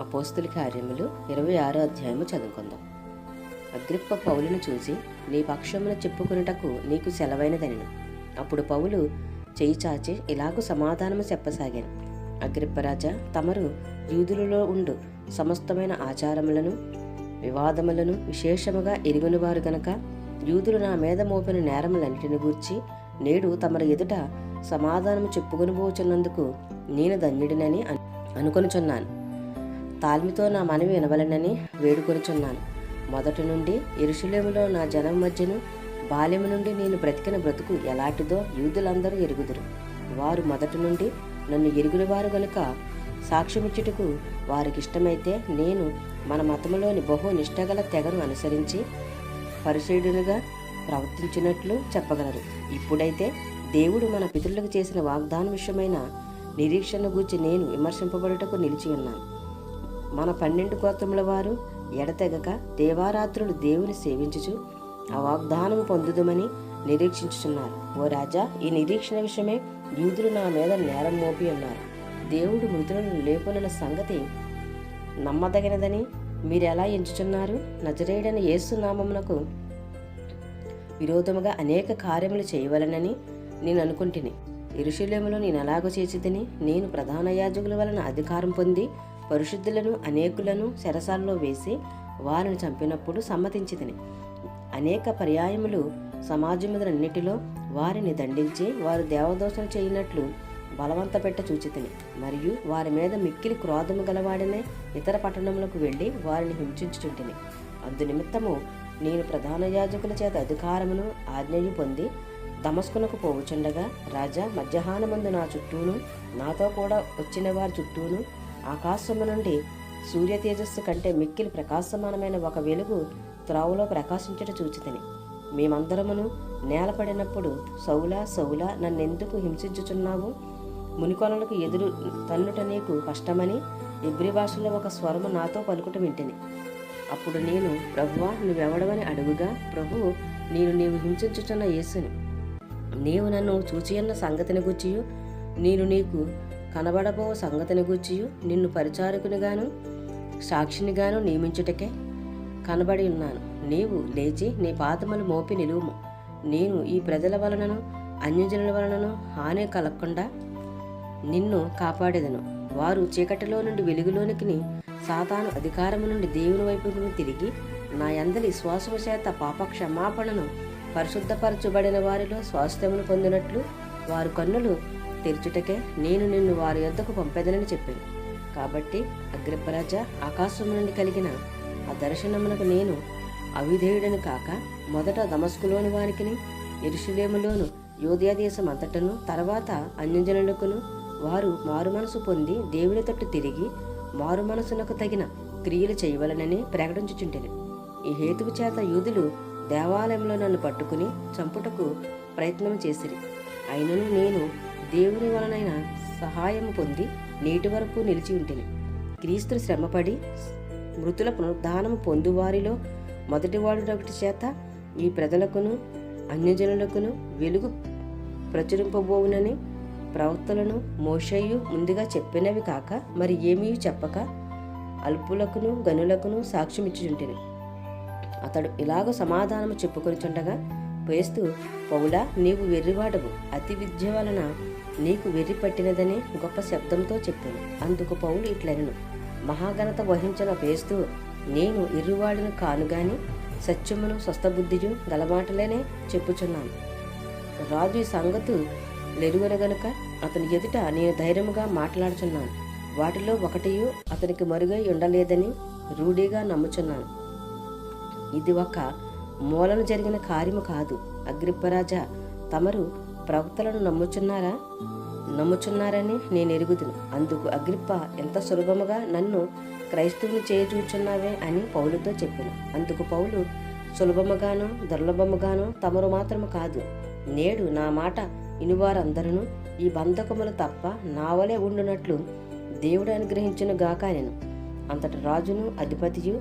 అపోస్తుల కార్యములు 26వ అధ్యాయము చదువుకుందాం. అగ్రిప్ప పౌలును చూసి, నీ పక్షమున చెప్పుకొనుటకు నీకు సెలవైనదనెను. అప్పుడు పౌలు చేయి చాచి ఇలాగూ సమాధానము చెప్పసాగాను. అగ్రిప్పరాజా, తమరు యూదులలో ఉండు సమస్తమైన ఆచారములను వివాదములను విశేషముగా ఎరుగునివారు గనక యూదులు నా మీద మోపిన నేరములన్నిటిని గూర్చి నేడు తమరి ఎదుట సమాధానము చెప్పుకొనిపోచున్నందుకు నేను ధన్యుడినని అనుకొనుచున్నాను. తాల్మితో నా మనవి వినవలెనని వేడుకొనుచున్నాను. మొదటి నుండి యెరూషలేములో నా జనం మధ్యను బాల్యము నుండి నేను బ్రతికిన బ్రతుకు ఎలాంటిదో యూదులందరూ ఎరుగుదురు. వారు మొదటి నుండి నన్ను ఎరుగునివారు గనుక సాక్ష్యమిచ్చుటకు వారికిష్టమైతే నేను మన మతములోని బహు నిష్టగల తెగను అనుసరించి పరిశీలునిగా ప్రవర్తించినట్లు చెప్పగలరు. ఇప్పుడైతే దేవుడు మన పితరులకు చేసిన వాగ్దానం విషయమైన నిరీక్షణ గూర్చి నేను విమర్శింపబడుటకు నిలిచి ఉన్నాను. మన 12 గోత్రముల వారు ఎడతెగక దేవారాత్రులు దేవుని సేవించుచు ఆ వాగ్దానము పొందుదమని నిరీక్షించుచున్నారు. ఓ రాజా, ఈ నిరీక్షణ విషయమే యూదులు నా మీద నేరం మోపి ఉన్నారు. దేవుడు మృతులను లేపునన్న సంగతి నమ్మదగినదని మీరెలా ఎంచుచున్నారు? నజరేయుడైన యేసు నామమునకు విరోధముగా అనేక కార్యములు చేయవలనని నేను అనుకుంటుని. యెరూషలేములో నేను ఎలాగో చేసిదని నేను ప్రధాన యాజకుల వలన అధికారం పొంది పరిశుద్ధులను అనేకులను చెరసాలలో వేసి వారిని చంపినప్పుడు సమ్మతించితిని. అనేక పర్యాయములు సమాజములన్నిటిలో వారిని దండించి వారు దేవదోషం చేయనట్లు బలవంత పెట్ట చూచితిని. మరియు వారి మీద మిక్కిలి క్రోధము గలవాడనే ఇతర పట్టణములకు వెళ్ళి వారిని హింసించుచుంటిని. అందు నిమిత్తము నేను ప్రధాన యాజకుల చేత అధికారమును ఆజ్ఞయు పొంది దమస్కునకు పోవుచుండగా రాజా, మధ్యాహ్నమందు నా చుట్టూను నాతో కూడా వచ్చిన వారి చుట్టూను ఆకాశము నుండి సూర్య తేజస్సు కంటే మిక్కిలి ప్రకాశమానమైన ఒక వెలుగు త్రావులో ప్రకాశించుట చూచితిని. మేమందరమును నేలపడినప్పుడు, సౌలా సౌలా, నన్నెందుకు హింసించుచున్నావు? మునికొనలకు ఎదురు తన్నుట నీకు కష్టమని ఎబ్రి భాషలో ఒక స్వరము నాతో పలుకుట వింటిని. అప్పుడు నేను, ప్రభువా, నువ్వెవడవని అడుగుగా, ప్రభువు, నీవు హింసించుచున్న యేసుని, నీవు నన్ను చూచియున్న సంగతిని గూర్చియు నేను నీకు కనబడబో సంగతిని గూర్చియు నిన్ను పరిచారకునిగాను సాక్షినిగాను నియమించుటకే కనబడి ఉన్నాను. నీవు లేచి నీ పాదములు మోపి నిలువుము. నేను ఈ ప్రజల వలనను అన్యజనుల వలనను హాని కలగకుండా నిన్ను కాపాడేదను. వారు చీకటిలో నుండి వెలుగులోనికి, సాతాను అధికారము నుండి దేవుని వైపుకు తిరిగి నా యందలి విశ్వాసము చేత పాప క్షమాపణను పరిశుద్ధపరచబడిన వారిలో స్వాస్థ్యమును పొందినట్లు వారు కన్నులు తెరుచుటకే నేను నిన్ను వారి యొద్దకు పంపెదనని చెప్పాను. కాబట్టి అగ్రిప్పరాజా, ఆకాశం నుండి కలిగిన ఆ దర్శనమునకు నేను అవిధేయుడని కాక మొదట దమస్కులోని వారికిని యెరూషలేములోను యూదయ దేశం అంతటను తర్వాత అన్యజనులకును వారు మారుమనసు పొంది దేవుని తట్టు తిరిగి మారుమనసునకు తగిన క్రియలు చేయవలనని ప్రకటించుచుంటెను. ఈ హేతువు చేత యూదులు దేవాలయంలో నన్ను పట్టుకుని చంపుటకు ప్రయత్నం చేసిరి. అయినను నేను దేవుని వలనైన సహాయము పొంది నేటి వరకు నిలిచి ఉంటిని. క్రీస్తు శ్రమపడి మృతుల పునరుద్ధానము పొందువారిలో మొదటివాడునొకటి చేత ఈ ప్రజలకును అన్యజనులకును వెలుగు ప్రచురింపబోవునని ప్రవక్తలను మోషేయు ముందుగా చెప్పినవి కాక మరి ఏమీ చెప్పక అల్పులకును గనులకును సాక్ష్యమిచ్చుచుంటిని. అతడు ఇలాగ సమాధానము చెప్పుకొనిచుండగా పేస్తూ, పౌలా, నీవు వెర్రివాడవు, అతి విద్య వలన నీకు వెర్రి పట్టినదని గొప్ప శబ్దంతో చెప్పాను. అందుకు పౌలు ఇట్లనెను, మహాఘనత వహించిన పేస్తూ, నేను ఎర్రివాడిని కాను గాని సత్యమును స్వస్థబుద్ధియు గలమాటలేనే చెప్పుచున్నాను. రాజు ఈ సంగతు లెరుగను గనుక అతని ఎదుట నేను ధైర్యముగా మాట్లాడుచున్నాను. వాటిలో ఒకటియు అతనికి మరుగై ఉండలేదని రూఢిగా నమ్ముచున్నాను. ఇది ఒక మూలను జరిగిన కార్యము కాదు. అగ్రిప్పరాజా, తమరు ప్రవక్తలను నమ్ముచున్నారని నేను ఎరుగుదును. అందుకు అగ్రిప్ప, ఎంత సులభముగా నన్ను క్రైస్తవుని చేయచూచున్నావే అని పౌలుతో చెప్పాను. అందుకు పౌలు, సులభముగాను దుర్లభముగాను తమరు మాత్రము కాదు, నేడు నా మాట ఇనువారందరూ ఈ బంధకములు తప్ప నావలే ఉండునట్లు దేవుడు అనుగ్రహించును గాక అనెను. అంతటి రాజును అధిపతియు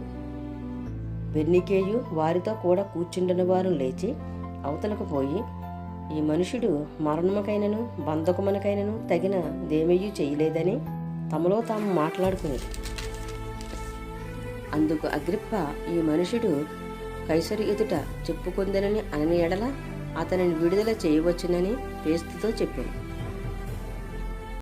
బెర్నికేయు వారితో కూడా కూర్చుండిన వారు లేచి అవతలకు పోయి, ఈ మనుషుడు మరణముకైనను బంధకమునకైనను తగిన దేమేయూ చేయలేదని తమలో తాము మాట్లాడుకుని అందుకు అగ్రిప్ప, ఈ మనుషుడు కైసరు ఎదుట చెప్పుకొందనని అనని ఎడల అతనిని విడుదల చేయవచ్చునని ఫేస్తుతో చెప్పాను.